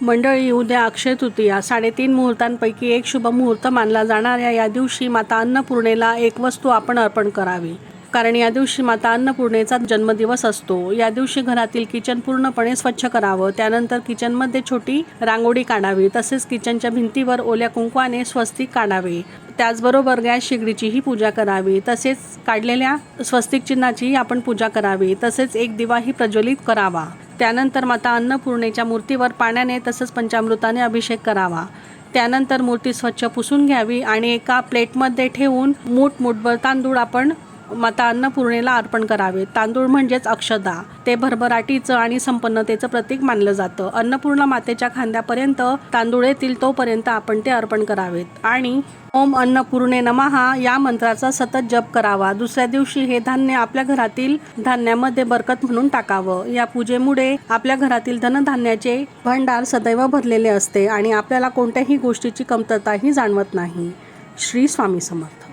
मंडळी, उद्या अक्षय तृतीया. 3:30 मुहूर्तांपैकी एक शुभ मुहूर्त मानला जाणाऱ्या या दिवशी माता अन्नपूर्णेला एक वस्तू आपण अर्पण करावी. कारण या दिवशी माता अन्नपूर्णेचा जन्मदिवस असतो. या दिवशी घरातील किचन पूर्णपणे स्वच्छ करावं. त्यानंतर किचनमध्ये छोटी रांगोळी काढावी. तसेच किचनच्या भिंतीवर ओल्या कुंकवाने स्वस्तिक काढावे. त्याचबरोबर गॅस शेगडीचीही पूजा करावी. तसेच काढलेल्या स्वस्तिक चिन्हाचीही आपण पूजा करावी. तसेच एक दिवाही प्रज्वलित करावा. त्यानंतर माता अन्नपूर्णेच्या मूर्तीवर पाण्याने तसंच पंचामृताने अभिषेक करावा. त्यानंतर मूर्ती स्वच्छ पुसून घ्यावी आणि एका प्लेटमध्ये ठेवून मूठभर तांदूळ आपण माता अन्नपूर्णेला अर्पण करावे. तांदूळ म्हणजेच अक्षदा. ते भरभराटीचं आणि संपन्नतेचं प्रतीक मानलं जातं. अन्नपूर्णा मातेच्या खांद्यापर्यंत तांदूळ येतील तोपर्यंत आपण ते अर्पण करावेत आणि ओम अन्नपूर्णे नमः या मंत्राचा सतत जप करावा. दुसऱ्या दिवशी हे धान्य आपल्या घरातील धान्यामध्ये बरकत म्हणून टाकावं. या पूजेमुळे आपल्या घरातील धनधान्याचे भांडार सदैव भरलेले असते आणि आपल्याला कोणत्याही गोष्टीची कमतरताही जाणवत नाही. श्री स्वामी समर्थ.